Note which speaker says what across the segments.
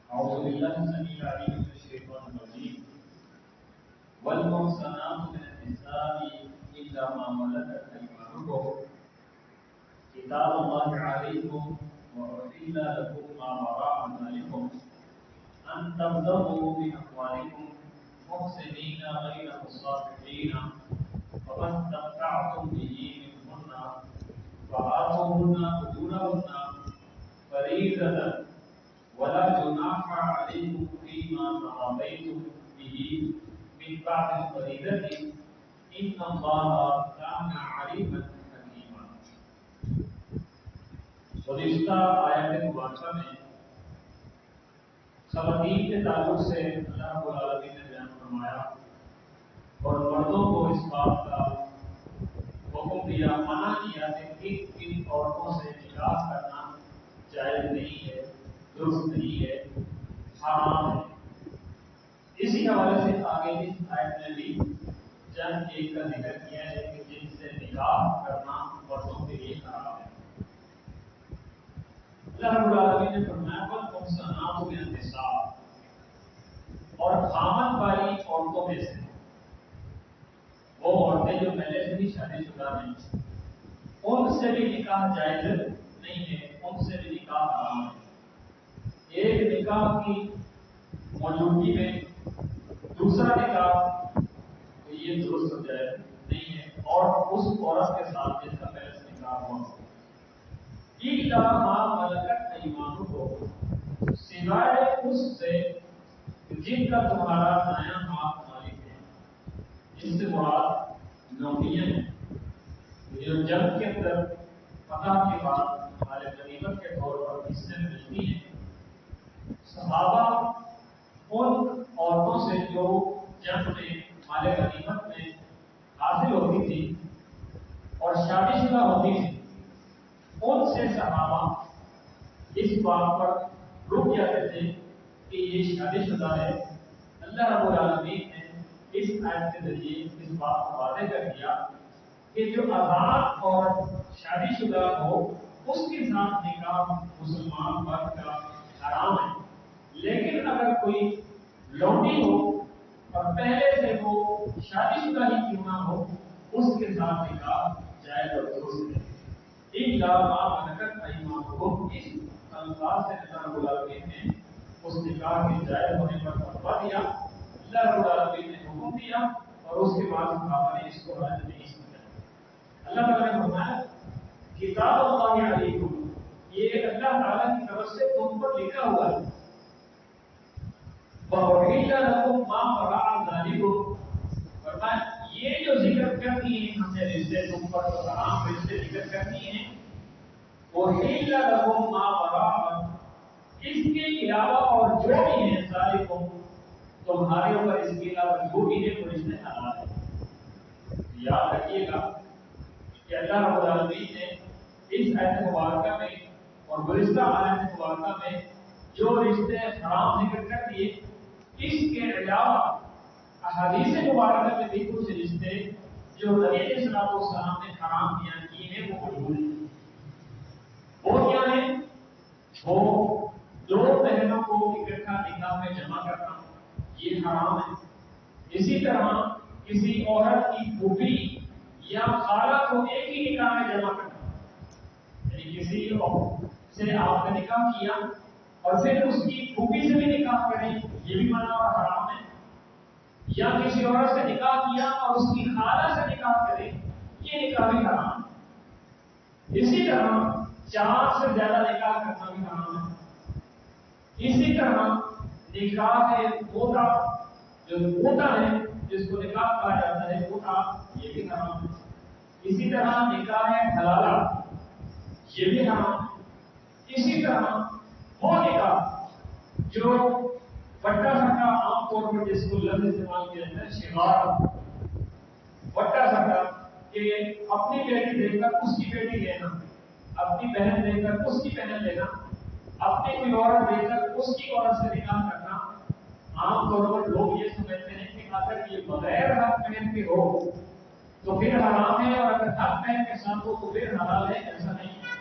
Speaker 1: أعوذ بالله السميع العليم من الشيطان الرجيم والمحصنات من النساء إلا ما ملكت أيمانكم كتاب الله عليكم وأحل لكم ما وراء ذلكم أن تبتغوا بأموالكم محسنين غير مصافحين فما استمتعتم به منهن فآتوهن أجورهن فريضة ولا جناح عليكم فيما تراضيتم به من بعد الفريضة إن الله كان عليما حكيما. گزشتہ آیت مبارکہ میں خواتین کے تعلق سے اللہ رب العالمین نے بیان فرمایا اور مردوں کو اس بات کا حکم دیا، منع کیا کہ کن عورتوں سے نکاح کرنا جائز نہیں ہے، درست نہیں ہے، حرام ہے۔ اسی حوالے سے آگے اس آیت میں بھی چند ایک کا ذکر کیا ہے کہ جن سے نکاح کرنا مردوں کے لیے حرام ہے۔ اللہ رب العالمین نے فرمایا والمحصنات من النساء، اور خامن والی عورتوں میں سے وہ عورتیں جو پہلے سے بھی شادی شدہ ہیں ان سے بھی نکاح جائز نہیں ہے، ان سے بھی نکاح حرام ہے۔ ایک نکاح کی موجودگی میں دوسرا نکاح تو یہ درست ہو جائے نہیں ہے، اور اس عورت کے ساتھ جس کا پہلے سے نکاح ہوا اِلَّا مَا مَلَكَتْ أَيْمَانُكُمْ، سوائے اس سے جن کا تمہارا دایاں ہاتھ مالک ہے۔ اس سے مراد نوٹیاں ہیں جو جنگ کے اندر فتح کے بعد مال غنیمت کے طور پر حصے میں ملتی ہیں۔ صحابہ ان عورتوں سے جو جنگ میں مال غنیمت میں حاصل ہوتی تھی اور شادی شدہ ہوتی تھی، ان سے صحابہ اس بات پر رک جاتے تھے کہ یہ شادی شدہ ہے۔ اللہ رب العالمین نے اس آیت کے ذریعے اس بات کو واضح کر دیا کہ جو آزاد اور شادی شدہ ہو اس کے ساتھ نکاح مسلمان مرد کا حرام ہے، لیکن اگر کوئی لونڈی ہو اور پہلے سے وہ شادی شدہ ہی کیوں نہ ہو اس کے ساتھ نکاح جائز اور درست ہے۔ اِلَّا مَا مَلَكَتْ أَيْمَانُكُمْ، اس الفاظ سے اللہ رب العالمین نے اس نکاح کے جائز ہونے پر فتویٰ دیا، اللہ رب العالمین نے حکم دیا اور اس کے بعد صحابہ نے اس کو رد نہیں سمجھا۔ اللہ تعالیٰ نے فرمایا کتاب اللہ علیکم، یہ اللہ تعالیٰ کی طرف سے تم پر لکھا ہوا ہے۔ وَأُحِلَّ لَكُم مَّا وَرَاءَ ذَلِكُمْ، فرمایا یہ جو ذکر کرنی ہے ہم نے رشتے تم پر حرام رشتے ذکر کرنی ہے، وَأُحِلَّ لَكُم مَّا وَرَاءَ، اس کے علاوہ اور جو بھی ہیں ذَلِكُمْ تمہارے اوپر اس کے علاوہ جو بھی ہے وہ رشتے حلال ہے۔ یاد رکھیے گا کہ اللہ رب العالمین نے اس آیت مبارکہ میں اور گزشتہ آیت مبارکہ میں جو رشتے حرام ذکر کر دیے، اس کے علاوہ احادیث مبارکہ میں بھی کچھ رشتے جو نبی علیہ الصلوۃ والسلام نے حرام بیان کیے ہیں وہ موجود ہیں۔ وہ کیا ہیں؟ وہ دو بہنوں کو اکٹھا نکاح میں جمع کرنا یہ حرام ہے۔ اسی طرح کسی عورت کی پھوپھی یا خالہ کو ایک ہی نکاح میں جمع کرنا، یعنی کسی سے آپ نے نکاح کیا اور پھر اس کی پھوپھی سے بھی نکاح کریں یہ بھی منع اور حرام ہے، یا کسی عورت سے نکاح کیا اور اس کی خالہ سے نکاح کریں یہ نکاح بھی حرام ہے۔ اسی طرح چار سے زیادہ نکاح کرنا بھی حرام ہے۔ اسی طرح نکاح موتا جو موتا ہے جس کو نکاح کہا جاتا ہے موتا یہ بھی حرام ہے۔ اسی طرح نکاح حلالہ یہ بھی حرام ہے۔ اسی طرح وہ نکاح جو وٹا سٹا عام طور پر جس کو لفظ استعمال کیا جاتا ہے شغار، وٹا سٹا کہ اپنی بیٹی دیکھ کر اس کی بیٹی لینا، اپنی بہن دیکھ کر اس کی بہن لینا، اپنی کوئی عورت دیکھ کر اس کی عورت سے نکاح کرنا، عام طور پر لوگ یہ سمجھتے ہیں کہ اگر یہ بغیر حق پہن کے ہو تو پھر حرام ہے، اور اگر حق پہن کے ساتھ ہو تو پھر حلال ہے۔ ایسا نہیں ہے،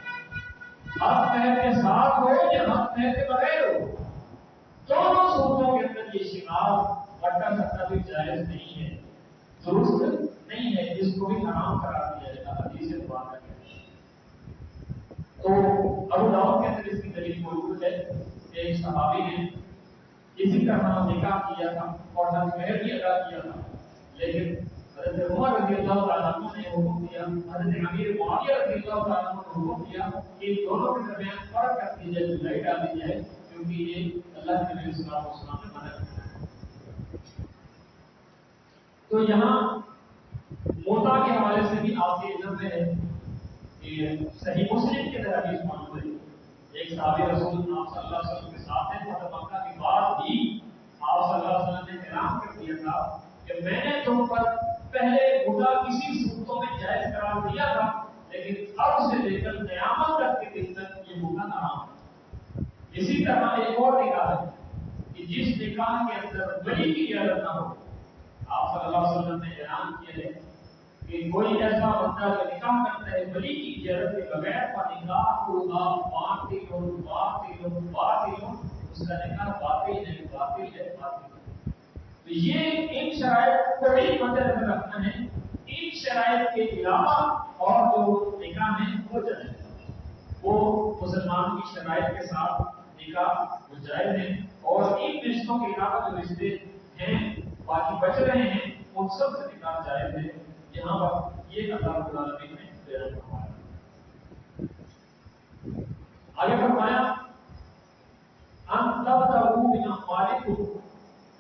Speaker 1: حق پہن کے ساتھ ہو یا حق پہن کے بغیر ہو ساتھ بٹا سٹا بھی جائز نہیں ہے، درست نہیں ہے، اس کو بھی حرام قرار دیا جائے گا حدیث مبارکہ میں۔ تو ابو داؤد کے اندر اس کی دلیل موجود ہے کہ ایک صحابی نے اسی طرح نکاح کیا تھا اور مہر بھی ادا کیا تھا، لیکن حضرت عمر رضی اللہ تعالیٰ عنہ نے حکم دیا، حضرت امیر معاویہ رضی اللہ تعالیٰ عنہ نے حکم دیا کہ دونوں کے درمیان فرق کر دی جائے، جدائی ڈال دی جائے، کیونکہ یہ اللہ کے نبی صلی اللہ علیہ وسلم نے منع کیا ہے۔ تو یہاں موتا کے حوالے سے بھی آپ کے علم میں ہے کہ صحیح مسلم کے اندر حدیث موجود ہے، ایک صحابی رسول آپ صلی اللہ علیہ وسلم کے ساتھ ہیں، فتح مکہ کے بعد بھی آپ صلی اللہ علیہ وسلم نے اعلان کر دیا تھا کہ میں نے تم پر پہلے خدا کسی صورتوں میں جائز قرار دیا تھا، لیکن اب سے لے کر قیامت تک کے دن تک یہ مدت حرام ہے۔ اسی طرح ایک اور نکاح ہے کہ جس نکاح کے اندر ولی کی اجازت نہ ہو، آپ صلی اللہ علیہ وسلم نے اعلان کیا ہے کہ کوئی ایسا بندہ جو نکاح کرتا ہے ولی کی اجازت کے بغیر، نکاح کو آپ باطل اس کا نکاح باطل ہے۔ تو یہ ان شرائط کو بھی مد نظر رکھنا ہے، ان شرائط کے علاوہ اور جو نکاح ہے وہ جائز ہے، وہ مسلمان کی شرائط کے ساتھ نکاح وہ جائز ہے، اور ان رشتوں کے علاوہ جو رشتے ہیں باقی بچ رہے ہیں ان سب سے نکاح جائز ہے۔ یہاں پر یہ اللہ رب العالمین نے بیان فرمایا۔ آگے فرمایا ان تبتغوا من اموالکم،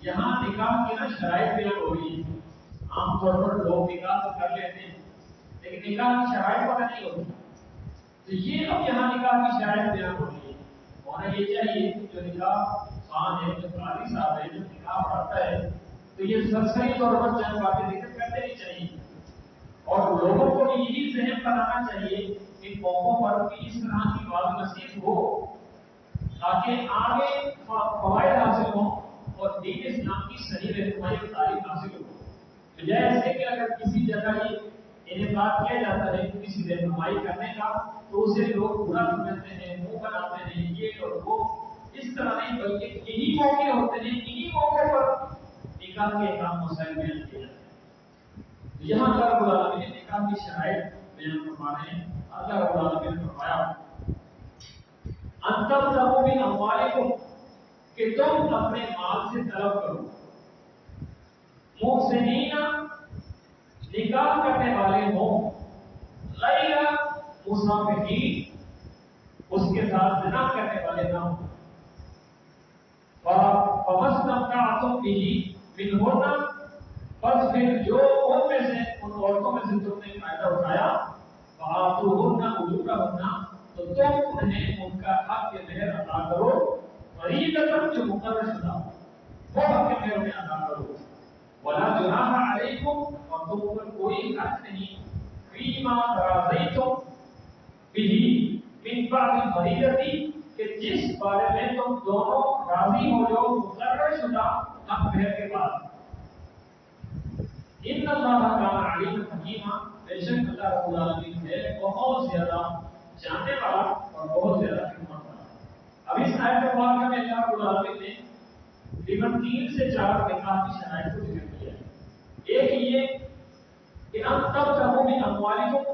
Speaker 1: یہاں نکاح کی نا شرائط بیان ہو رہی ہے۔ عام طور پر لوگ نکاح تو کر لیتے ہیں لیکن نکاح کی شرائط پتہ نہیں ہوتی، تو یہ اب یہاں نکاح کی شرائط بیان ہو رہی ہے۔ ہونا یہ چاہیے کہ جو نکاح خان ہے، جو قاضی صاحب ہے، جو نکاح پڑھتا ہے، تو یہ سرسری طور پر چند باتیں ذکر کر دینی چاہیے، اور لوگوں کو بھی یہی ذہن بنانا چاہیے کہ قوموں پر بھی اس طرح کی بات نصیب ہو تاکہ آگے فوائد حاصل ہوں اور دین اسلام کی صحیح رہنمائی اور تعلیم حاصل ہو۔ جیسے کہ اگر کسی جگہ یہ انعقاد کیا جاتا ہے کسی رہنمائی کرنے کا تو اسے لوگ برا سمجھتے ہیں، منہ بناتے ہیں، یہ اور وہ، اس طرح نہیں بلکہ یہی موقع ہوتے ہیں، انہی موقع پر نکاح کے احکام مسائل بیان کیے جاتے ہیں۔ یہاں اللہ رب العالمین نے نکاح کی شرائط بیان فرمانے ہیں۔ اللہ رب العالمین نے فرمایا ان تبتغوا من اموالکم، کہ تم اپنے مال سے طلب کرو، محسنین نکاح کرنے والے ہوں، غیر مسافحین اس کے ساتھ زنا کرنے والے نہ ہوں، فمستمتعتم بہ منہن، بس پھر جو ان میں سے ان عورتوں میں سے تم نے فائدہ اٹھایا، فآتوہن اجورہن، تو تم انہیں ان کا حق کے مہر ادا کرو، فریضۃ جو مقرر شدہ وہ حق کے مہر انہیں ادا کرو، ولا جناح علیکم، اور تم پر کوئی حق نہیں، فیما تراضیتم بہ من بعد الفریضۃ، کہ جس بارے میں تم دونوں راضی ہو جاؤ مقرر شدہ حق مہر کے بعد۔ ان اللہ کان علیم حکیما، بے شک اللہ رب العالمین ہے بہت زیادہ جاننے والا اور بہت زیادہ حکمت والا۔ اب اس آیت مبارکہ میں اللہ رب العالمین نے تقریباً 3 سے 4 نکاح کی شرائط کو ذکر کیا ہے۔ ایک یہ کہ ان تبتغوا من اموالکم،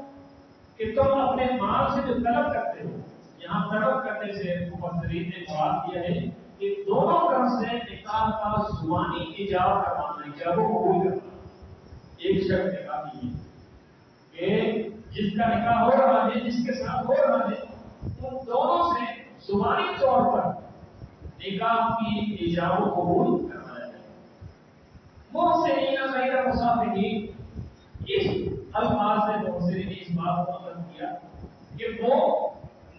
Speaker 1: کہ تم اپنے مال سے جو طلب کرتے ہو، یہاں طلب کرنے سے مفسرین نے مراد کیا ہے کہ دونوں طرف سے نکاح کا زبانی ایجاب کروانا، ایجاب و قبول کرنا۔ ایک شرط نکاح کی ہے کہ جس کا نکاح ہو رہا ہے، جس کے ساتھ ہو رہا ہے، ان دونوں سے زبانی طور پر نکاح کی ایجاب و قبول کروایا جائے۔ محسنین غیر مسافحین، اس الفاظ سے محسنین نے اس بات کو مطلب کیا کہ وہ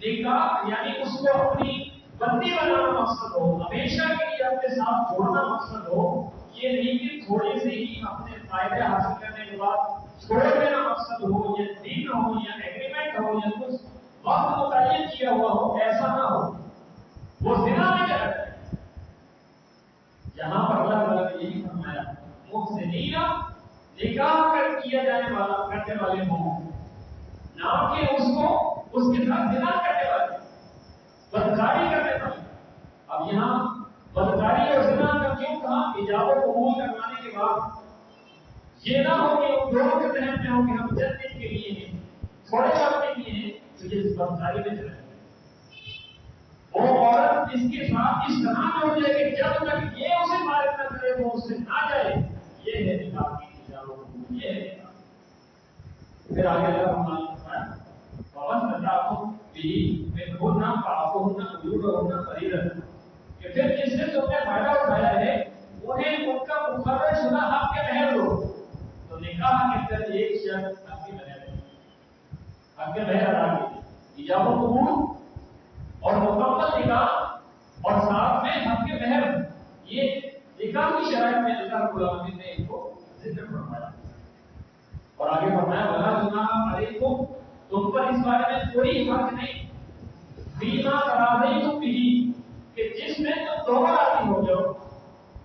Speaker 1: نکاح یعنی اس کو اپنی بندی بنانا مقصد ہو، ہمیشہ کے لیے اپنے ساتھ جوڑنا مقصد ہو، یہ نہیں کہ تھوڑے سے ہی اپنے فائدے حاصل کرنے کے بعد چھوڑ دینا مقصد ہو، یا دین ہو، یا ایگریمنٹ ہو، یا کچھ وقت متعین کیا ہوا ہو، ایسا نہ ہو، وہ زنا میں چلا جائے۔ یہاں پر اللہ تعالیٰ نے یہی فرمایا محسنین نکاح کر کیا جانے والا کرنے والے ہوں، نہ کہ اس کو اس کے ساتھ زنا کرنے والے، بدکاری کرنے والے۔ اب یہاں بدکاری اور زنا کا کیوں کہا ایجاب و قبول کروانے کے بعد یہ نہ ہو کہ ہم دونوں کے ذہن میں ہو کہ ہم چند دن کے لیے ہیں، تھوڑے وقت کے لیے ہیں، تو یہ بدکاری میں چلے وہ عورت اس کے ساتھ اس طرح جڑ جائے کہ جب تک یہ اسے فارغ نہ کرے وہ اس سے نہ جائے. یہ ہے نکاح کی ایجاب و قبول، یہ ہے نکاح. پھر آگے اللہ فرمایا کہ پھر جس سے تم نے فائدہ اٹھایا ہے انہیں ان کا مقرر شدہ حق کے مہر دو. تو نکاح کے اندر ایک شرط حق کے مہر ہے، حق کے مہر ادا کیجیے، ایجاب و قبول اور مکمل نکاح اور ساتھ میں حق کے مہر. یہ نکاح کی شرائط میں اللہ رب العالمین نے ان کو ذکر فرمایا. اور آگے فرمایا ولا جناح علیکم، تم پر اس بارے میں کوئی حق نہیں فیما تراضیتم بھی کہ جس میں تم دونوں راضی ہو جاؤ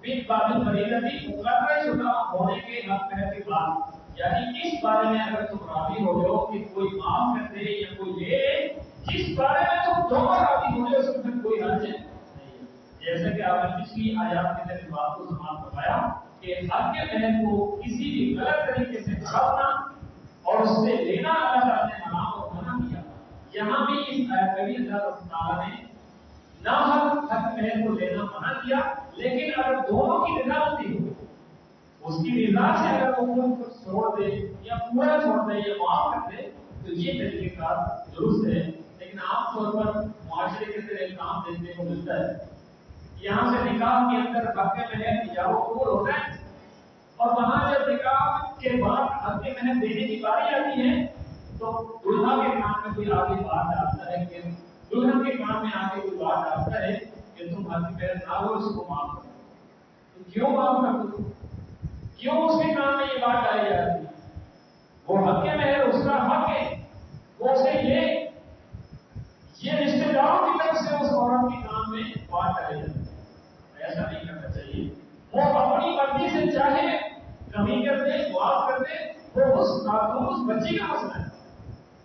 Speaker 1: بن باب فریضتی مقرر شدہ ہونے کے حق مہر کے بعد. یعنی اس بارے میں اگر تم راضی ہو جاؤ کہ کوئی معاف کر دے یا کوئی لے، جس بارے میں تم دونوں راضی ہو جاؤ اس میں کوئی حرج نہیں. جیسے کہ آپ نے پچھلی آیات کے اندر بات کو سماعت فرمایا کہ حق کے مہر کو کسی بھی غلط طریقے سے چھاپنا اور اس سے لینا اللہ تعالیٰ نے حرام اور منع کیا. یہاں بھی اس آیت میں بھی اللہ تعالیٰ نے ناحق حق مہر کو لینا منع کیا، لیکن اگر دونوں کی رضا ہوتی ہو، اس کی رضا سے اگر وہ خود کو چھوڑ دے یا پورا چھوڑ دے یا معاف کر دے تو یہ طریقہ کار درست ہے. لیکن عام طور پر معاشرے کے اندر ایک کام دیکھنے کو ملتا ہے، یہاں سے نکاح کے اندر حق مہر ایجاب و قبول ہوتا ہے اور وہاں جب نکاح کے بعد حق مہر دینے کی باری آتی ہے تو دلہا کے کام میں کوئی آگے بات ڈالتا ہے کہ دلہن کے کام میں آگے کوئی بات ڈالتا ہے کہ تم حق مہر نہ ہو اس کو معاف کرو. تو کیوں معاف کر دو؟ کیوں اس کے کام میں یہ بات ڈالی جاتی ہے؟ وہ حق مہر اس کا حق ہے، وہ اسے لے. یہ رشتے داروں کی طرف سے اس عورت کے کام میں بات ڈالی جاتی ہے. ایسا نہیں کرنا چاہیے. وہ اپنی مرضی سے چاہے کمی کر دے، معاف کر دے، وہ اس خاتون اس بچی کا مسئلہ ہے،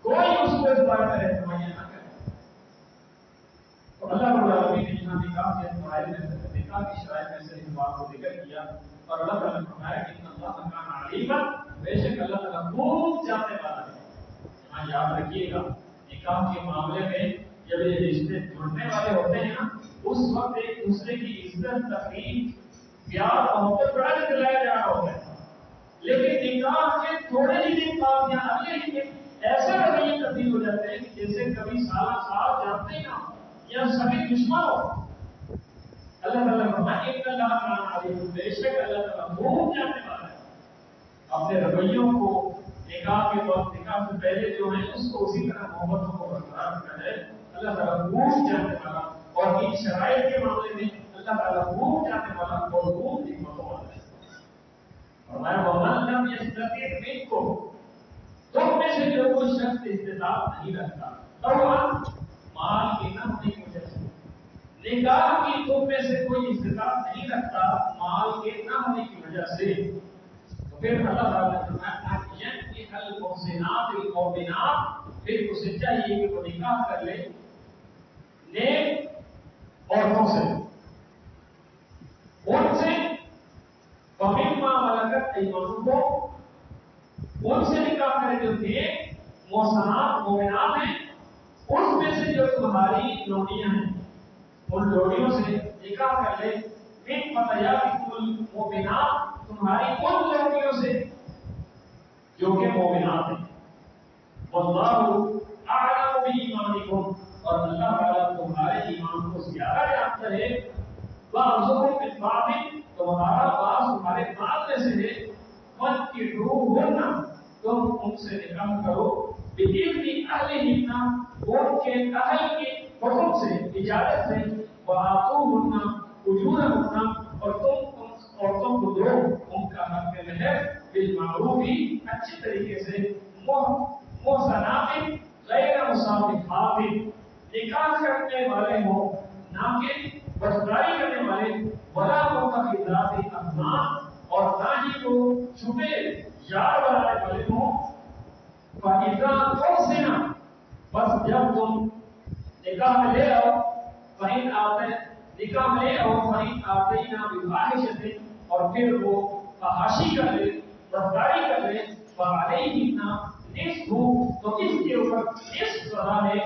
Speaker 1: کوئی اس کو اس بارے میں رہنمائی نہ کرے. تو اللہ رب العالمین نے یہاں نکاح کے فوائد میں سے نکاح کی شرائط میں سے اس بات کو ذکر کیا اور اللہ تعالیٰ نے فرمایا کہ ان اللہ کان علیما، بے شک اللہ تعالیٰ خوب جاننے والا ہے. یہاں یاد رکھیے گا نکاح کے معاملے میں جب یہ رشتے جڑنے والے ہوتے ہیں نا اس وقت ایک دوسرے کی عزت، تقریب، پیار، محبت بڑا دلایا جا رہا ہوتا ہے. لیکن نکاح کے تھوڑے ہی دن بعد یا اگلے ہی دن ایسے رویے تبدیل ہو جاتے ہیں کہ جیسے کبھی سالہ سال جانتے نہ یا سبھی دشمن ہو. اللہ تعالیٰ فرمایا کہ اللہ تعالیٰ بے شک اللہ تعالیٰ خوب جاننے والا ہے. اپنے رویوں کو نکاح کے وقت، نکاح سے پہلے جو ہے اس کو اسی طرح محبتوں کو برقرار رکھنا ہے. اللہ تعالیٰ خوب جاننے والا اور ان شرائط کے معاملے میں اللہ تعالیٰ خوب جاننے والا اور خوب حکمتوں والا ہے. فرمایا وَمَن لَّمْ يَسْتَطِعْ مِنكُمْ، تم میں سے جو کوئی شخص استطاعت نہیں رکھتا مال کے نہ ہونے کی وجہ سے، نکاح کی تم میں سے کوئی استطاعت نہیں رکھتا مال کے نہ ہونے کی وجہ سے، تو پھر اللہ تعالیٰ نے فرمایا يَنكِحَ الْمُحْصِنَاتِ الْمُؤْمِنَاتِ، پھر اسے چاہیے کہ وہ نکاح کر لے نیک عورتوں سے، ان سے وَمِمَّا مَلَكَتْ أَيْمَانُكُمْ، ان سے نکاح کرے جو نیک محسنات مومنات ہیں، ان میں سے جو تمہاری لوڈیاں ہیں ان لوڈیوں سے نکاح کر لے. مِن فَتَيَاتِكُمُ الْمُؤْمِنَاتِ، تمہاری ان لوڈیوں سے جو کہ مومنات ہیں. وَاللَّهُ أَعْلَمُ بِإِيمَانِكُمْ، اور اللہ تعالیٰ تمہارے ایمان کو زیادہ جانتا ہے. وَأَرْزُقُكُم مِّن بَعْضٍ، تمہارا بعض تمہارے بعد میں سے ہے. فَانكِحُوهُنَّ، تم ان سے نکاح کرو. بِإِذْنِ أَهْلِهِنَّ، ان کے اہل کے حکم سے، اجازت سے. وَآتُوهُنَّ أُجُورَهُنَّ، اور تم ان عورتوں کو دو ان کا حق مہر بالمعروف، اچھے طریقے سے. محسنات غیر مسافحات، نکاح کرنے والے ہوں نہ کہ بدکاری کرنے والے. ولا متخذات اخدان، اور نہ ہی وہ چھپے یار بنانے والے ہوں. فَإِذَا تُحْسِنَ، بس جب تم نکاح میں لے آؤ. فَإِنْ نکاح لے اور فَإِنْ آتَيْنَا بِفَاحِشَةٍ اور پھر وہ فحاشی کر لے، بدکاری کر لے، فَعَلَيْهِنَّ نِصْفُ تو اس کے اوپر نصف سزا ہے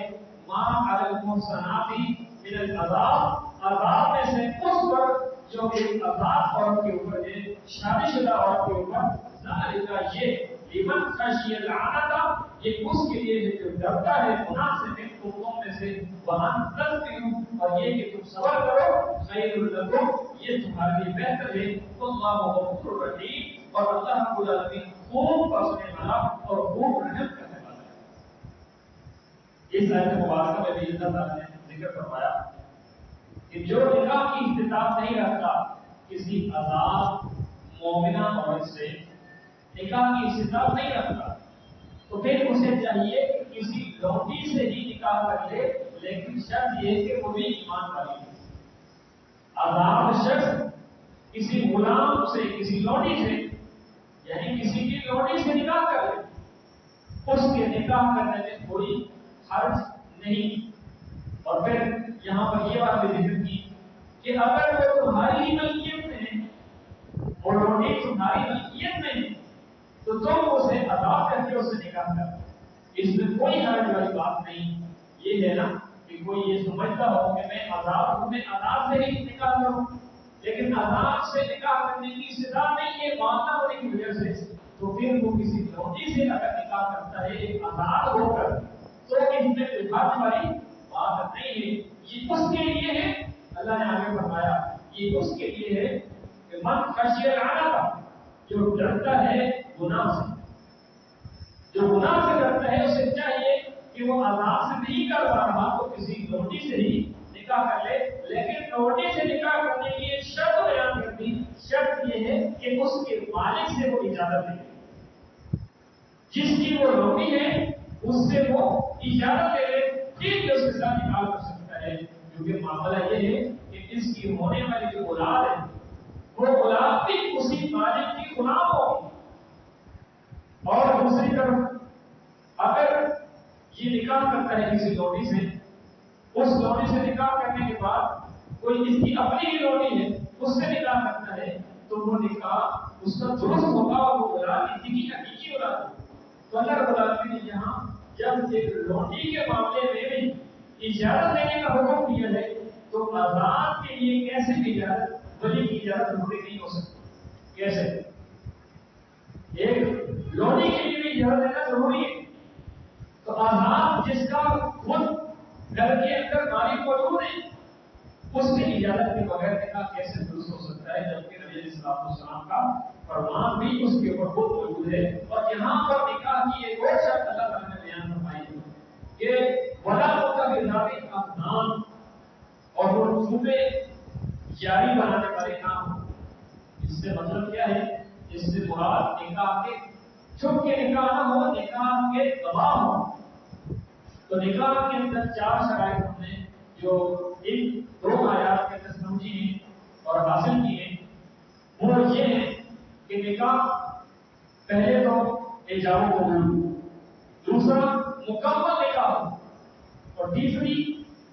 Speaker 1: مَا عَلَى الْمُحْصَنَاتِ مِنَ الْعَذَابِ عذاب میں سے اس پر جو کہ عذاب عورت کے اوپر ہے، شادی شدہ عورت کے اوپر، ذَلِكَ یہ لمن خشی العنت یہ اس کے لیے ہے جو ڈرتا ہے گناہ سے منکم تم میں سے وان تذکروا اور یہ کہ تم صبر کرو خیر لکم یہ تمہارے لیے بہتر ہے اللہ غفور رحیم اور اللہ رب العالمین خوب بخشنے والا اور خوب رحم کرنے والا ہے۔ اس آیت مبارکہ میں بھی اللہ تعالیٰ نے ذکر فرمایا کہ جو نکاح کی استطاعت نہیں رکھتا کسی آزاد مومنہ عورت سے نکاح کی استطاعت نہیں رکھتا تو پھر اسے چاہیے کہ کسی لونڈی سے ہی نکاح کر لے، لیکن شرط یہ کہ وہ بھی ایمان والی ہے۔ آزاد شخص کسی غلام سے کسی لونڈی سے یعنی کسی کی لونڈی سے نکاح کر لے، اس کے نکاح کرنے میں کوئی حرج نہیں۔ اور پھر یہاں پر یہ بات بھی ذکر کی کہ اگر وہ تمہاری ملکیت میں ہے اور لونڈی تمہاری ملکیت میں ہے تو تم اسے عذاب کر کے اسے نکاح کر، اس میں کوئی حرج والی بات نہیں۔ یہ ہے نا کہ کوئی یہ سمجھتا ہو کہ میں عذاب سے ہی نکاح کروں، لیکن عذاب سے نکاح کرنے کی استطاعت نہیں ہے ماننا ہونے کی وجہ سے، تو پھر وہ کسی لونڈی سے اگر نکاح کرتا ہے آزاد ہو کر تو اس میں دکھانے والی بات نہیں ہے۔ یہ اس کے لیے ہے، اللہ نے آگے فرمایا یہ اس کے لیے ہے کہ من خشی العنت جو ڈرتا ہے گناہ سے، جو گناہ سے ڈرتا ہے اسے چاہیے کہ وہ عذاب سے نہیں کر پا رہا تو کسی لونڈی سے ہی نکاح کر لے، لیکن لونڈی سے نکاح کرنے کی ایک شرط بیان کر دی، شرط یہ ہے کہ اس کے مالک سے وہ اجازت لے، جس کی وہ لونڈی ہے اس سے وہ اجازت لے لے پھر اس کے ساتھ نکاح کر سکتا ہے، کیونکہ معاملہ یہ ہے کہ اس کی ہونے والی جو اولاد ہے وہ اولاد بھی اسی مالک کی غلام ہوگی۔ اور دوسری طرف اگر یہ نکاح کرتا ہے کسی لونڈی سے، اس لونڈی سے نکاح کرنے کے بعد کوئی اس کی اپنی ہی لونڈی ہے اس سے نکاح کرتا ہے تو وہ نکاح اس کا درست ہوگا اور وہ اولاد اسی کی حقیقی اولاد ہے۔ تو اللہ رب العالمین نے یہاں جب ایک لونڈی کے معاملے میں بھی اجازت دینے کا حکم دیا ہے تو آزاد کے لیے کیسے بھی اجازت ولی کی اجازت ضروری نہیں ہو سکتی؟ کیسے؟ ایک لونڈی کے لیے بھی اجازت دینا ضروری ہے، تو آزاد جس کا خود گھر کے اندر مالک موجود ہے اس سے اجازت کے بغیر نکاح کیسے درست ہو سکتا ہے، جبکہ نبی علیہ السلام کا فرمان بھی اس کے اوپر خود موجود ہے۔ اور یہاں پر نکاح کی ایک اور شرط اللہ تعالیٰ نے بیان فرمائی ہے کہ ولا متخذات اخدان اور وہ چھپے یاری بنانے والے نہ ہوں۔ اس سے مطلب کیا ہے؟ اس سے مراد نکاح کے چھپ کے نکاح نہ ہو، نکاح کے گواہ ہو۔ تو نکاح کے اندر چار شرائط ہم نے جو ان دو آیات کے اندر سمجھی ہیں اور حاصل کی ہیں وہ یہ ہے کہ نکاح پہلے تو ایجاب و قبول، دوسرا مکمل نکاح اور تیسری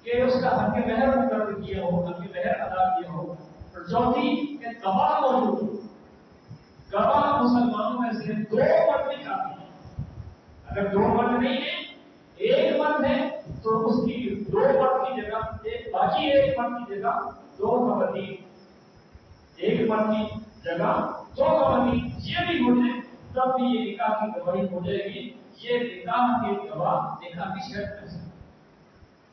Speaker 1: کہ اس کا حق مہر مقرر کیا ہو، حق مہر ادا کیا ہو، اور چوتھی کہ گواہ موجود ہو۔ گواہ مسلمانوں میں سے دو مرد نہیں کافی ہیں، اگر دو مرد نہیں ہیں ایک مرد ہے تو اس کی دو مرد کی جگہ باقی ایک مرد کی جگہ دو خواتین، ایک مرد کی جگہ دو خواتین یہ بھی ہو جائے تب بھی یہ نکاح کی گواہی ہو جائے گی۔ یہ نکاح کے گواہ نکاح کی شرط ہے۔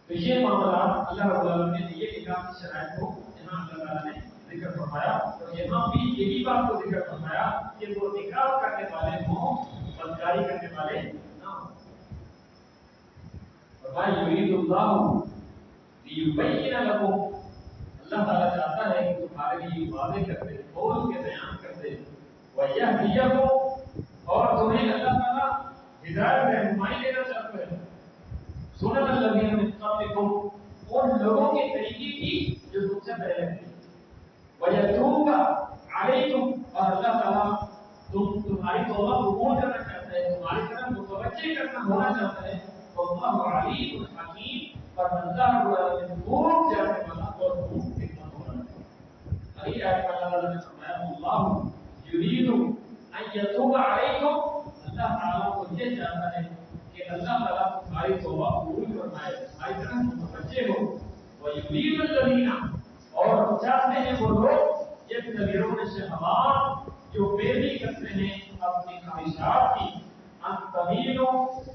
Speaker 1: تو یہ معاملات اللہ رب العالمین نے یہ نکاح کی شرائط کو یہاں اللہ تعالیٰ نے ذکر فرمایا، اور یہاں بھی یہی بات کو ذکر فرمایا کہ وہ نکاح کرنے والے ہوں، بدکاری کرنے والے نہ ہوں۔ یرید اللہ لیبین لکم اللہ تعالیٰ چاہتا ہے کہ تمہارے لیے واضح کر دے، کھول کے بیان کر دے، ویہدیکم اور تمہیں اللہ تعالیٰ ہدایت رہنمائی دینا چاہتا ہے، سنن الذین من قبلکم ان لوگوں کے طریقے کی جو تم سے پہلے تھے، ویتوب علیکم اور اللہ تعالیٰ تمہاری توبہ قبول کرنا چاہتا ہے، تمہاری طرف متوجہ کرنا ہونا چاہتا ہے، اللہ علیم حکیم اور اللہ رب العالمین خوب جاننے والا اور خوب یرید الذین اور چاہتے ہیں وہ لوگ یتبعون الشہوات جو پیروی کرتے ہیں اپنی خواہشات کی ان تمیلوا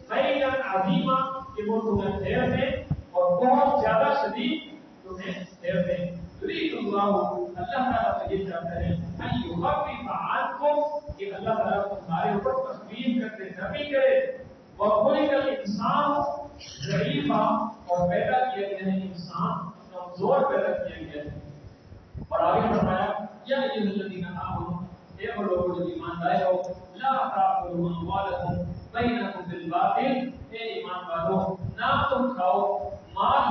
Speaker 1: میلا عظیما کہ وہ تمہیں پھیر دیں اور بہت زیادہ شدید تمہیں پھیر دیں یرید اللہ اللہ تعالیٰ یہ چاہتا ہے ان یخفف عنکم کہ اللہ تعالیٰ تمہارے اوپر تخفیف کرتے نرمی کرے وخلق الانسان ضعیفا اور پیدا کیا گیا ہے انسان کمزور پیدا کیا گیا ہے اور آگے فرمایا یا ایھا الذین آمنوا اے وہ لوگ جو ایمان لائے ہو لا تأکلوا اموالکم بینکم بالباطل اے ایمان والو نہ تم کھاؤ مال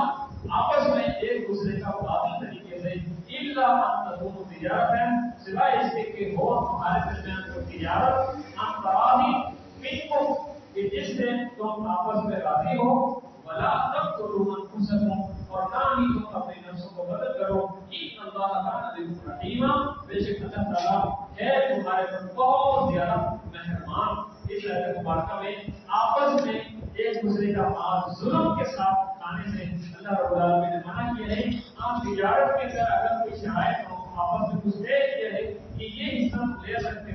Speaker 1: آپس میں ایک دوسرے کا باطل طریقے سے الا ان تکون تجارت سوائے اس کے کہ ہو تمہارے درمیان کوئی تجارت ان تراضی منکم کہ جس سے تم آپس میں راضی ہو ولا تقتلوا انفسکم اور نہ ہی تم اپنے نفسوں کو قتل کرو ان اللہ کان بکم رحیما بے شک اللہ تعالی ہے تمہارے پر بہت زیادہ مہربان اس آیت مبارکہ میں آپس میں ایک دوسرے کا مال ظلم کے ساتھ کھانے سے اللہ رب العالمین نے منع کیا ہے آپ تجارت کے اندر اگر کوئی شرائط ہو آپس میں کچھ طے کیا ہے کہ یہ حصہ لے سکتے